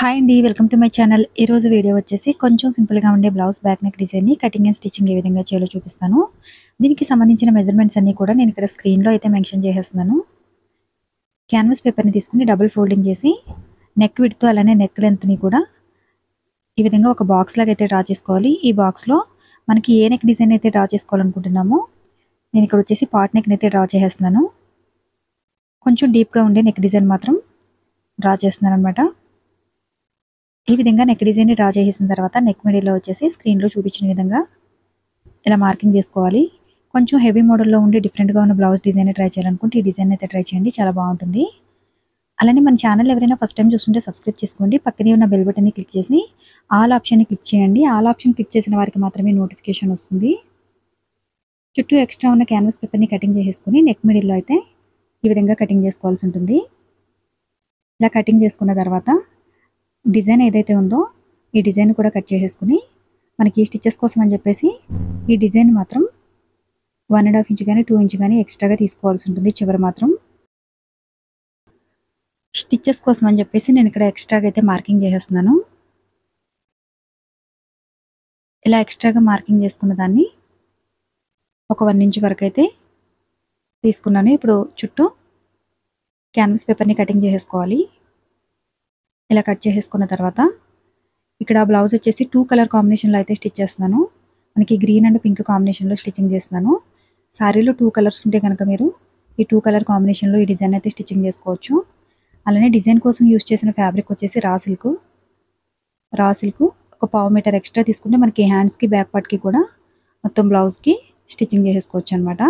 Hi అండి, welcome to my channel. ఈరోజు video వచ్చేసి కొంచెం సింపుల్గా ఉండే బ్లౌజ్ బ్యాక్ నెక్ డిజైన్ని కటింగ్ అండ్ స్టిచ్చింగ్ ఏ విధంగా చేయాలో చూపిస్తాను. దీనికి సంబంధించిన మెజర్మెంట్స్ అన్నీ కూడా నేను ఇక్కడ స్క్రీన్లో అయితే మెన్షన్ చేసేస్తున్నాను. క్యాన్వాస్ పేపర్ని తీసుకుని డబుల్ ఫోల్డింగ్ చేసి నెక్ విడ్త్ అలానే నెక్ లెంత్ని కూడా ఈ విధంగా ఒక బాక్స్ లాగా అయితే డ్రా చేసుకోవాలి. ఈ బాక్స్లో మనకి ఏ నెక్ డిజైన్ అయితే డ్రా చేసుకోవాలనుకుంటున్నామో నేను ఇక్కడ వచ్చేసి పాట్ నెక్ని అయితే డ్రా చేసేస్తున్నాను. కొంచెం డీప్గా ఉండే నెక్ డిజైన్ మాత్రం డ్రా చేస్తున్నాను అనమాట. ఈ విధంగా నెక్ డిజైన్ని డ్రా చేసిన తర్వాత నెక్ మిడిల్లో వచ్చేసి స్క్రీన్లో చూపించిన విధంగా ఇలా మార్కింగ్ చేసుకోవాలి. కొంచెం హెవీ మోడల్లో ఉండి డిఫరెంట్గా ఉన్న బ్లౌజ్ డిజైన్ ట్రై చేయాలనుకుంటే ఈ డిజైన్ అయితే ట్రై చేయండి, చాలా బాగుంటుంది. అలానే మన ఛానల్ ఎవరైనా ఫస్ట్ టైం చూస్తుంటే సబ్స్క్రైబ్ చేసుకోండి. పక్కనే ఉన్న బెల్ బటన్ని క్లిక్ చేసి ఆల్ ఆప్షన్ని క్లిక్ చేయండి. ఆల్ ఆప్షన్ క్లిక్ చేసిన వారికి మాత్రమే నోటిఫికేషన్ వస్తుంది. చుట్టూ ఎక్స్ట్రా ఉన్న క్యాన్వాస్ పేపర్ని కటింగ్ చేసేసుకుని నెక్ మిడిల్లో అయితే ఈ విధంగా కటింగ్ చేసుకోవాల్సి ఉంటుంది. ఇలా కటింగ్ చేసుకున్న తర్వాత డిజైన్ ఏదైతే ఉందో ఈ డిజైన్ కూడా కట్ చేసేసుకుని మనకి స్టిచ్చెస్ కోసం అని చెప్పేసి ఈ డిజైన్ మాత్రం 1.5 ఇంచ్ కానీ 2 ఇంచ్ కానీ ఎక్స్ట్రాగా తీసుకోవాల్సి ఉంటుంది. చివరి మాత్రం స్టిచ్చెస్ కోసం అని చెప్పేసి నేను ఇక్కడ ఎక్స్ట్రాగా అయితే మార్కింగ్ చేసేస్తున్నాను. ఇలా ఎక్స్ట్రాగా మార్కింగ్ చేసుకున్న దాన్ని ఒక 1 ఇంచ్ వరకు అయితే తీసుకున్నాను. ఇప్పుడు చుట్టూ క్యాన్వాస్ పేపర్ని కటింగ్ చేసేసుకోవాలి. ఇలా కట్ చేసేసుకున్న తర్వాత ఇక్కడ బ్లౌజ్ వచ్చేసి 2 కలర్ కాంబినేషన్లో అయితే స్టిచ్ చేస్తున్నాను. మనకి గ్రీన్ అండ్ పింక్ కాంబినేషన్లో స్టిచ్చింగ్ చేస్తున్నాను. శారీలో 2 కలర్స్ ఉంటే కనుక మీరు ఈ 2 కలర్ కాంబినేషన్లో ఈ డిజైన్ అయితే స్టిచ్చింగ్ చేసుకోవచ్చు. అలానే డిజైన్ కోసం యూజ్ చేసిన ఫ్యాబ్రిక్ వచ్చేసి రా సిల్క్ ఒక 1/4 మీటర్ ఎక్స్ట్రా తీసుకుంటే మనకి హ్యాండ్స్కి బ్యాక్ పార్ట్కి కూడా మొత్తం బ్లౌజ్కి స్టిచ్చింగ్ చేసేసుకోవచ్చు అనమాట.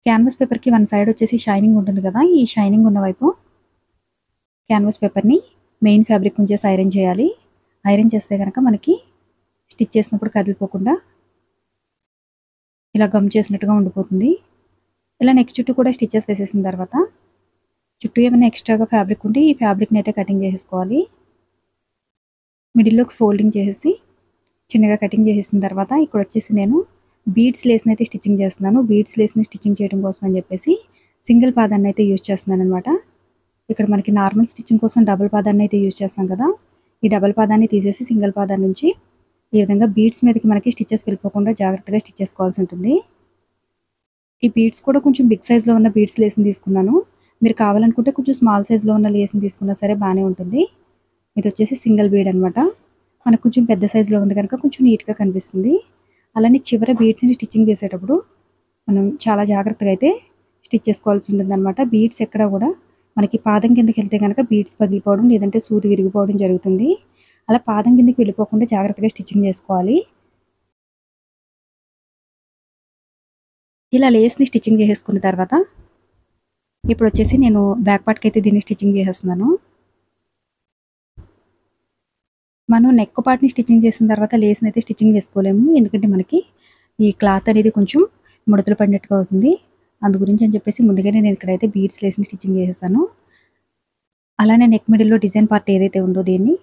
క్యాన్వాస్ పేపర్కి వన్ సైడ్ వచ్చేసి షైనింగ్ ఉంటుంది కదా, ఈ షైనింగ్ ఉన్న వైపు క్యాన్వాస్ పేపర్ని మెయిన్ ఫ్యాబ్రిక్ ఉంచేసి ఐరన్ చేయాలి. ఐరన్ చేస్తే కనుక మనకి స్టిచ్ చేసినప్పుడు కదిలిపోకుండా ఇలా గమ్ చేసినట్టుగా ఉండిపోతుంది. ఇలా నెక్ చుట్టూ కూడా స్టిచ్చెస్ వేసేసిన తర్వాత చుట్టూ ఏమైనా ఎక్స్ట్రాగా ఫ్యాబ్రిక్ ఉంటే ఈ ఫ్యాబ్రిక్ని అయితే కటింగ్ చేసేసుకోవాలి. మిడిల్లోకి ఫోల్డింగ్ చేసేసి చిన్నగా కటింగ్ చేసేసిన తర్వాత ఇక్కడ వచ్చేసి నేను బీడ్స్ లేస్ని అయితే స్టిచ్చింగ్ చేస్తున్నాను. బీడ్స్ లేస్ని స్టిచ్చింగ్ చేయడం కోసం అని చెప్పేసి సింగిల్ పాదాన్ని అయితే యూజ్ చేస్తున్నాను అనమాట. ఇక్కడ మనకి నార్మల్ స్టిచ్చింగ్ కోసం డబుల్ పాదాన్ని అయితే యూజ్ చేస్తాం కదా, ఈ డబుల్ పాదాన్ని తీసేసి సింగిల్ పాదాన్ని నుంచి ఈ విధంగా బీడ్స్ మీదకి మనకి స్టిచ్చెస్ వెళ్ళిపోకుండా జాగ్రత్తగా స్టిచ్ చేసుకోవాల్సి ఉంటుంది. ఈ బీడ్స్ కూడా కొంచెం బిగ్ సైజ్లో ఉన్న బీడ్స్ లేస్ని తీసుకున్నాను. మీరు కావాలనుకుంటే కొంచెం స్మాల్ సైజ్లో ఉన్న లేస్ని తీసుకున్నా సరే బాగానే ఉంటుంది. ఇది వచ్చేసి సింగిల్ బీడ్ అనమాట. మనకు కొంచెం పెద్ద సైజులో ఉంది కనుక కొంచెం నీట్గా కనిపిస్తుంది. అలానే చివరి బీడ్స్ని స్టిచ్చింగ్ చేసేటప్పుడు మనం చాలా జాగ్రత్తగా అయితే స్టిచ్ చేసుకోవాల్సి ఉంటుంది అనమాట. బీడ్స్ ఎక్కడ కూడా మనకి పాదం కిందకి వెళ్తే కనుక బీడ్స్ పగిలిపోవడం లేదంటే సూది విరిగిపోవడం జరుగుతుంది. అలా పాదం కిందకి వెళ్ళిపోకుండా జాగ్రత్తగా స్టిచ్చింగ్ చేసుకోవాలి. ఇలా లేస్ని స్టిచ్చింగ్ చేసేసుకున్న తర్వాత ఇప్పుడు వచ్చేసి నేను బ్యాక్ పార్ట్కి అయితే దీన్ని స్టిచ్చింగ్ చేసేస్తున్నాను. మనం నెక్ పార్ట్ని స్టిచ్చింగ్ చేసిన తర్వాత లేస్ని అయితే స్టిచ్చింగ్ చేసుకోలేము, ఎందుకంటే మనకి ఈ క్లాత్ అనేది కొంచెం ముడతలు పడినట్టుగా అవుతుంది. అందు గురించి అని చెప్పేసి ముందుగానే నేను ఇక్కడైతే బీడ్స్ లేస్ని స్టిచ్చింగ్ చేసేసాను. అలానే నెక్ మిడిల్లో డిజైన్ పార్ట్ ఏదైతే ఉందో దీన్ని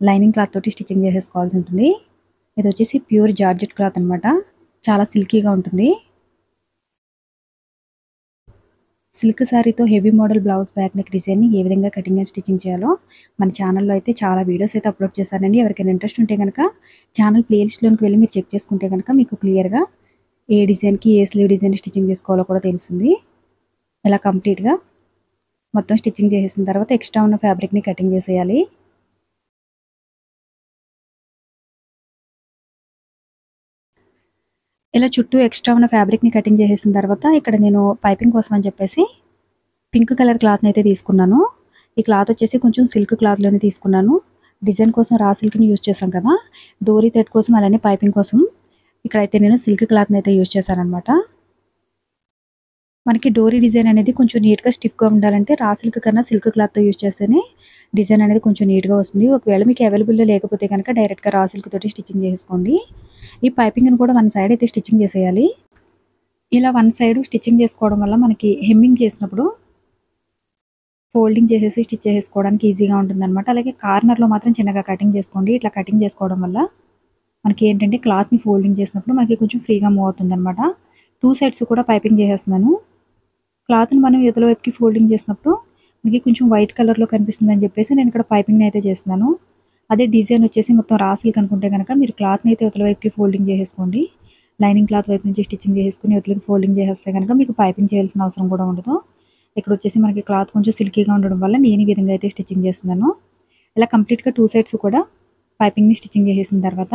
లైనింగ్ క్లాత్ తోటి స్టిచ్చింగ్ చేసేసుకోవాల్సి ఉంటుంది. ఇది వచ్చేసి ప్యూర్ జార్జెట్ క్లాత్ అనమాట, చాలా సిల్కీగా ఉంటుంది. సిల్క్ శారీతో heavy model blouse back neck డిజైన్ని ఏ విధంగా కటింగ్ అండ్ స్టిచ్చింగ్ చేయాలో మన ఛానల్లో అయితే చాలా వీడియోస్ అయితే అప్లోడ్ చేశానండి. ఎవరికైనా ఇంట్రెస్ట్ ఉంటే కనుక ఛానల్ ప్లేలిస్ట్లోకి వెళ్ళి మీరు చెక్ చేసుకుంటే కనుక మీకు క్లియర్గా ఏ డిజైన్కి ఏ స్లీవ్ డిజైన్ స్టిచ్చింగ్ చేసుకోవాలో కూడా తెలుస్తుంది. ఇలా కంప్లీట్గా మొత్తం స్టిచ్చింగ్ చేసేసిన తర్వాత ఎక్స్ట్రా ఉన్న ఫ్యాబ్రిక్ని కటింగ్ చేసేయాలి. ఇలా చుట్టూ ఎక్స్ట్రా ఉన్న ఫ్యాబ్రిక్ని కటింగ్ చేసేసిన తర్వాత ఇక్కడ నేను పైపింగ్ కోసం అని చెప్పేసి పింక్ కలర్ క్లాత్ని అయితే తీసుకున్నాను. ఈ క్లాత్ వచ్చేసి కొంచెం సిల్క్ క్లాత్లోనే తీసుకున్నాను. డిజైన్ కోసం రా సిల్క్ని యూజ్ చేశాం కదా, డోరీ థ్రెడ్ కోసం అలానే పైపింగ్ కోసం ఇక్కడైతే నేను సిల్క్ క్లాత్ని అయితే యూజ్ చేశాను అనమాట. మనకి డోరీ డిజైన్ అనేది కొంచెం నీట్గా స్టిఫ్గా ఉండాలంటే రా సిల్క్ కన్నా సిల్క్ క్లాత్తో యూజ్ చేస్తేనే డిజైన్ అనేది కొంచెం నీట్గా వస్తుంది. ఒకవేళ మీకు అవైలబుల్లో లేకపోతే కనుక డైరెక్ట్గా రా సిల్క్ తోటి స్టిచ్చింగ్ చేసుకోండి. ఈ పైపింగ్ని కూడా వన్ సైడ్ అయితే స్టిచ్చింగ్ చేసేయాలి. ఇలా వన్ సైడ్ స్టిచ్చింగ్ చేసుకోవడం వల్ల మనకి హెమ్మింగ్ చేసినప్పుడు ఫోల్డింగ్ చేసేసి స్టిచ్ చేసుకోవడానికి ఈజీగా ఉంటుందన్నమాట. అలాగే కార్నర్లో మాత్రం చిన్నగా కటింగ్ చేసుకోండి. ఇట్లా కటింగ్ చేసుకోవడం వల్ల మనకి ఏంటంటే క్లాత్ని ఫోల్డింగ్ చేసినప్పుడు మనకి కొంచెం ఫ్రీగా మూవ్ అవుతుంది అనమాట. 2 సైడ్స్ కూడా పైపింగ్ చేసేస్తున్నాను. క్లాత్ని మనం ఎదుల వైపుకి ఫోల్డింగ్ చేసినప్పుడు మనకి కొంచెం వైట్ కలర్‌లో కనిపిస్తుందని చెప్పేసి నేను ఇక్కడ పైపింగ్‌ని అయితే చేస్తున్నాను. అదే డిజైన్ వచ్చేసి మొత్తం రా సిల్క్ అనుకుంటే గనక మీరు క్లాత్‌ని అయితే అవతల వైపుకి ఫోల్డింగ్ చేసేసుకోండి. లైనింగ్ క్లాత్ వైపు నుంచి స్టిచ్చింగ్ చేసేసుకొని అవతలకి ఫోల్డింగ్ చేసేస్తే గనక మీకు పైపింగ్ చేయాల్సిన అవసరం కూడా ఉండదు. ఇక్కడొచ్చేసి మనకి క్లాత్ కొంచెం సిల్కీగా ఉండడం వల్ల నేను ఈ విధంగా అయితే స్టిచ్చింగ్ చేస్తున్నాను. ఇలా కంప్లీట్‌గా 2 సైడ్స్ కూడా పైపింగ్‌ని స్టిచ్చింగ్ చేసేసిన తర్వాత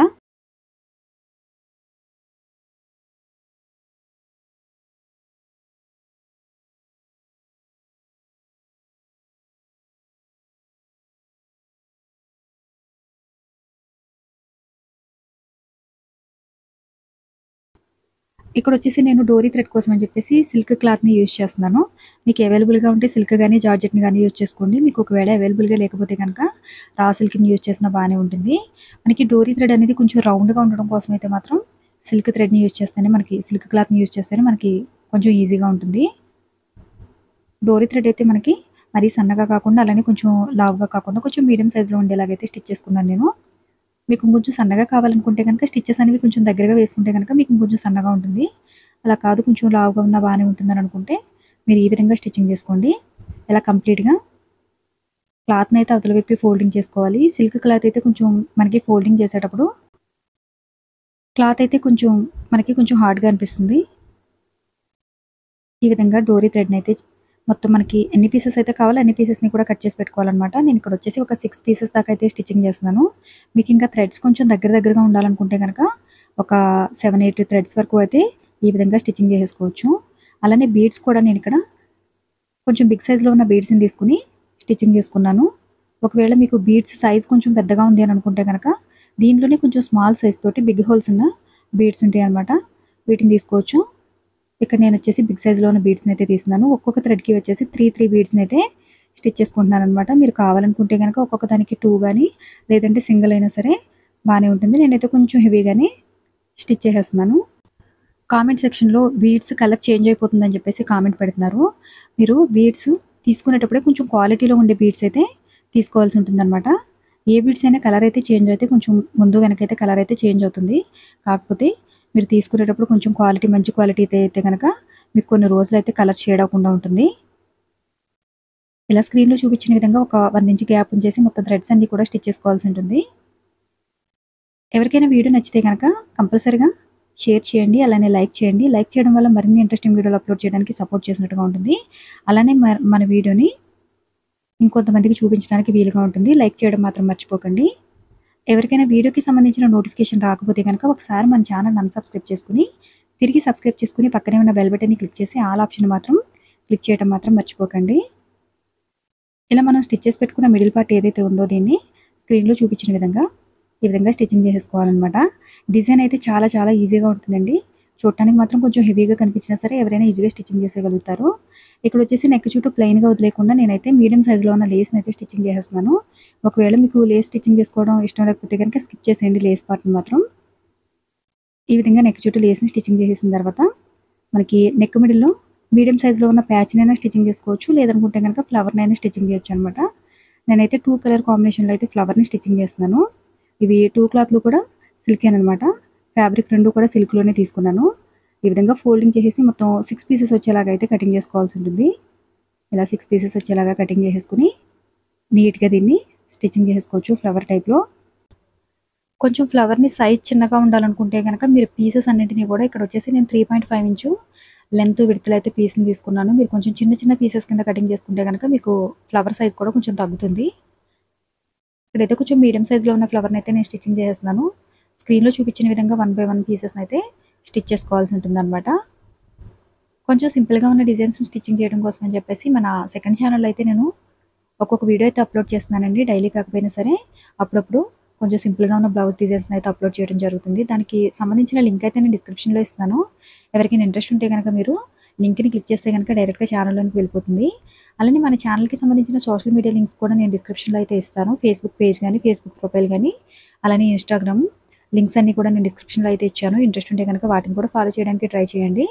ఇక్కడొచ్చేసి నేను డోరీ థ్రెడ్ కోసం అని చెప్పేసి సిల్క్ క్లాత్‌ని యూజ్ చేస్తున్నాను. మీకు అవైలబుల్‌గా ఉంటే సిల్క్ గాని, జార్జెట్‌ని గాని యూజ్ చేసుకోండి. మీకు ఒకవేళ అవైలబుల్‌గా లేకపోతే గనక రా సిల్క్‌ని యూజ్ చేసినా బానే ఉంటుంది. మనకి డోరీ థ్రెడ్ అనేది కొంచెం రౌండ్‌గా ఉండడం కోసం అయితే మాత్రం సిల్క్ థ్రెడ్‌ని యూజ్ చేస్తేనే మనకి సిల్క్ క్లాత్‌ని యూజ్ చేస్తేనే మనకి కొంచెం ఈజీగా ఉంటుంది. డోరీ థ్రెడ్ అయితే మనకి మరీ సన్నగా కాకుండా అలానే కొంచెం లావుగా కాకుండా కొంచెం మీడియం సైజ్‌లో ఉండేలాగైతే స్టిచ్ చేసుకున్నాను నేను. మీకు ఇంకొంచెం సన్నగా కావాలనుకుంటే గనక స్టిచెస్ అనేవి కొంచెం దగ్గరగా వేసుకుంటే గనక మీకు ఇంకొంచెం సన్నగా ఉంటుంది. అలా కాదు కొంచెం లావుగా ఉన్నా బానే ఉంటుందని అనుకుంటే మీరు ఈ విధంగా స్టిచ్చింగ్ చేసుకోండి. ఇలా కంప్లీట్‌గా క్లాత్‌ని అయితే అవతల వైపుకి ఫోల్డింగ్ చేసుకోవాలి. సిల్క్ క్లాత్ అయితే కొంచెం మనకి ఫోల్డింగ్ చేసేటప్పుడు క్లాత్ అయితే కొంచెం మనకి కొంచెం హార్డ్‌గా అనిపిస్తుంది. ఈ విధంగా డోరీ థ్రెడ్‌ని అయితే మొత్తం మనకి ఎన్ని పీసెస్ అయితే కావాలో అన్ని పీసెస్‌ని కూడా కట్ చేసి పెట్టుకోవాలనమాట. నేను ఇక్కడ వచ్చేసి ఒక 6 పీసెస్ దాకా అయితే స్టిచ్చింగ్ చేస్తున్నాను. మీకు ఇంకా థ్రెడ్స్ కొంచెం దగ్గరగా ఉండాలనుకుంటే గనక ఒక 7, 8 థ్రెడ్స్ వరకు అయితే ఈ విధంగా స్టిచ్చింగ్ చేసేసుకోవచ్చు. అలానే బీడ్స్ కూడా నేను ఇక్కడ కొంచెం బిగ్ సైజ్‌లో ఉన్న బీడ్స్‌ని తీసుకొని స్టిచ్చింగ్ చేసుకున్నాను. ఒకవేళ మీకు బీడ్స్ సైజ్ కొంచెం పెద్దగా ఉంది అని అనుకుంటే గనక దీనిలోనే కొంచెం స్మాల్ సైజ్ తోటి బిగ్ హోల్స్ ఉన్న బీడ్స్ ఉంటాయన్నమాట. వీటిని తీసుకోవచ్చు. ఇక్కడ నేనొచ్చేసి బిగ్ సైజ్‌లో ఉన్న బీడ్స్‌ని అయితే తీస్తున్నాను. ఒక్కొక్క థ్రెడ్‌కి వచ్చేసి 3 బీడ్స్‌ని అయితే స్టిచ్ చేసుకుంటున్నాననమాట. మీరు కావాలనుకుంటే గనక ఒక్కొక్క దానికి 2 గాని లేదంటే సింగిల్ అయినా సరే బానే ఉంటుంది. నేనైతే కొంచెం హెవీగానే స్టిచ్ చేసేస్తున్నాను. కామెంట్ సెక్షన్‌లో బీడ్స్ కలర్ చేంజ్ అయిపోతుందని చెప్పేసి కామెంట్ పెడుతున్నారు. మీరు బీడ్స్ తీసుకునేటప్పుడే కొంచెం క్వాలిటీలో ఉండే బీడ్స్ అయితే తీసుకోవాల్సి ఉంటుందనమాట. ఏ బీడ్స్ అయినా కలర్ అయితే చేంజ్ అయితే కొంచెం ముందు వెనకైతే కలర్ అయితే చేంజ్ అవుతుంది. కాకపోతే మీరు తీసుకునేటప్పుడు కొంచెం క్వాలిటీ మంచి క్వాలిటీ అయితే గనక మీకు కొన్ని రోజులైతే కలర్ షేడ్ అవ్వకుండా ఉంటుంది. ఇలా స్క్రీన్‌లో చూపించిన విధంగా ఒక 1 ఇంచ్ గ్యాప్ ఉంచేసి మొత్తం థ్రెడ్స్ అన్నీ కూడా స్టిచ్ చేసుకోవాల్సి ఉంటుంది. ఎవరికైనా వీడియో నచ్చితే గనక కంపల్సరీగా షేర్ చేయండి. అలానే లైక్ చేయండి. లైక్ చేయడం వల్ల మరిన్ని ఇంట్రెస్టింగ్ వీడియోలు అప్లోడ్ చేయడానికి సపోర్ట్ చేసినట్టుగా ఉంటుంది. అలానే మన వీడియోని ఇంకొంతమందికి చూపించడానికి వీలుగా ఉంటుంది. లైక్ చేయడం మాత్రం మర్చిపోకండి. ఎవరికైనా వీడియోకి సంబంధించిన నోటిఫికేషన్ రాకపోతే గనక ఒకసారి మన ఛానల్‌ని అన్‌సబ్స్క్రైబ్ చేసుకొని, తిరిగి సబ్స్క్రైబ్ చేసుకొని పక్కనే ఉన్న బెల్ బటన్‌ని క్లిక్ చేసి ఆల్ ఆప్షన్ మాత్రం క్లిక్ చేయడం మాత్రం మర్చిపోకండి. ఇలా మనం స్టిచ్ చేసి పెట్టుకున్న మిడిల్ పార్ట్ ఏదైతే ఉందో దీన్ని స్క్రీన్‌లో చూపించిన విధంగా ఈ విధంగా స్టిచ్చింగ్ చేసేసుకోవాలనమాట. డిజైన్ అయితే చాలా చాలా ఈజీగా ఉంటుందండి. చూడటానికి మాత్రం కొంచెం హెవీగా కనిపించినా సరే ఎవరైనా ఈజీగా స్టిచ్చింగ్ చేసేయగలుగుతారు. ఇక్కడొచ్చేసి నెక్ చుట్టూ ప్లెయిన్‌గా వదిలేయకుండా నేనైతే మీడియం సైజ్‌లో ఉన్న లేస్‌ని అయితే స్టిచ్చింగ్ చేసేస్తున్నాను. ఒకవేళ మీకు లేస్ స్టిచ్చింగ్ చేసుకోవడం ఇష్టం లేకపోతే గనుక స్కిప్ చేసేయండి లేస్ పార్ట్‌ని మాత్రం. ఈ విధంగా నెక్ చుట్టూ లేస్‌ని స్టిచ్చింగ్ చేసేసిన తర్వాత మనకి నెక్ మిడిల్‌లో మీడియం సైజ్‌లో ఉన్న ప్యాచ్‌నైనా స్టిచ్చింగ్ చేసుకోవచ్చు. లేదనుకుంటే గనక ఫ్లవర్‌నైనా స్టిచ్చింగ్ చేయొచ్చనమాట. నేనైతే 2 కలర్ కాంబినేషన్‌లో అయితే ఫ్లవర్‌ని స్టిచ్చింగ్ చేస్తున్నాను. ఇవి 2 క్లాత్‌లు కూడా సిల్కేననమాట. ఫ్యాబ్రిక్ 2 కూడా సిల్క్‌లోనే తీసుకున్నాను. ఈ విధంగా ఫోల్డింగ్ చేసేసి మొత్తం 6 పీసెస్ వచ్చేలాగా అయితే కటింగ్ చేసుకోవాల్సి ఉంటుంది. ఇలా 6 పీసెస్ వచ్చేలాగా కటింగ్ చేసేసుకొని నీట్‌గా దీన్ని స్టిచ్చింగ్ చేసేసుకోవచ్చు ఫ్లవర్ టైప్‌లో. కొంచెం ఫ్లవర్‌ని సైజ్ చిన్నగా ఉండాలనుకుంటే గనక మీరు పీసెస్ అన్నిటిని కూడా ఇక్కడొచ్చేసి నేను 3.5 ఇంచు లెంత్ విడ్త్‌లో అయితే పీస్‌ని తీసుకున్నాను. మీరు కొంచెం చిన్న చిన్న పీసెస్ కింద కటింగ్ చేసుకుంటే గనక మీకు ఫ్లవర్ సైజ్ కూడా కొంచెం తగ్గుతుంది. ఇక్కడైతే కొంచెం మీడియం సైజ్‌లో ఉన్న ఫ్లవర్‌ని అయితే నేను స్టిచ్చింగ్ చేసేస్తున్నాను. స్క్రీన్‌లో చూపించిన విధంగా 1 బై 1 పీసెస్‌ని అయితే స్టిచ్ చేసుకోవాల్సి ఉంటుందన్నమాట. కొంచెం సింపుల్‌గా ఉన్న డిజైన్స్‌ని స్టిచ్చింగ్ చేయడం కోసం అని చెప్పేసి మన సెకండ్ ఛానెల్‌లో అయితే నేను ఒక్కొక్క వీడియో అయితే అప్లోడ్ చేస్తున్నానండి. డైలీ కాకపోయినా సరే అప్పుడప్పుడు కొంచెం సింపుల్‌గా ఉన్న బ్లౌజ్ డిజైన్స్‌ని అయితే అప్లోడ్ చేయడం జరుగుతుంది. దానికి సంబంధించిన లింక్ అయితే నేను డిస్క్రిప్షన్‌లో ఇస్తాను. ఎవరికైనా ఇంట్రెస్ట్ ఉంటే గనక మీరు లింక్‌ని క్లిక్ చేస్తే గనక డైరెక్ట్‌గా ఛానల్‌లోకి వెళ్ళిపోతుంది. అలానే మన ఛానల్‌కి సంబంధించిన సోషల్ మీడియా లింక్స్ కూడా నేను డిస్క్రిప్షన్‌లో అయితే ఇస్తాను. ఫేస్‌బుక్ పేజ్ గాని, ఫేస్‌బుక్ ప్రొఫైల్ గాని, అలానే ఇన్‌స్టాగ్రామ్ లింక్స్ అన్నీ కూడా నేను డిస్క్రిప్షన్‌లో అయితే ఇచ్చాను. ఇంట్రెస్ట్ ఉంటే గనక వాటిని కూడా ఫాలో చేయడానికి ట్రై చేయండి.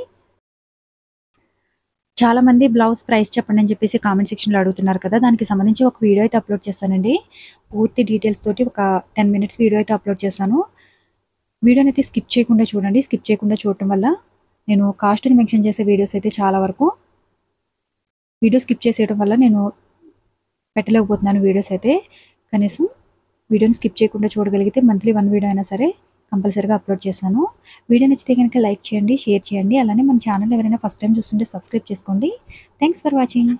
చాలామంది బ్లౌజ్ ప్రైస్ చెప్పండి అని చెప్పేసి కామెంట్ సెక్షన్‌లో అడుగుతున్నారు కదా! దానికి సంబంధించి ఒక వీడియో అయితే అప్లోడ్ చేశానండి. పూర్తి డీటెయిల్స్ తోటి ఒక 10 మినిట్స్ వీడియో అయితే అప్లోడ్ చేశాను. వీడియోనైతే స్కిప్ చేయకుండా చూడండి. స్కిప్ చేయకుండా చూడటం వల్ల నేను కాస్ట్‌ని మెన్షన్ చేసే వీడియోస్ అయితే చాలా వరకు వీడియో స్కిప్ చేసేయడం వల్ల నేను పెట్టలేకపోతున్నాను వీడియోస్ అయితే. కనీసం వీడియోని స్కిప్ చేయకుండా చూడగలిగితే మంత్లీ 1 వీడియో అయినా సరే కంపల్సరీగా అప్లోడ్ చేశాను. వీడియో నచ్చితే గనుక లైక్ చేయండి, షేర్ చేయండి. అలానే మన ఛానల్ ఎవరైనా ఫస్ట్ టైమ్ చూస్తుంటే సబ్స్క్రైబ్ చేసుకోండి. Thanks for watching.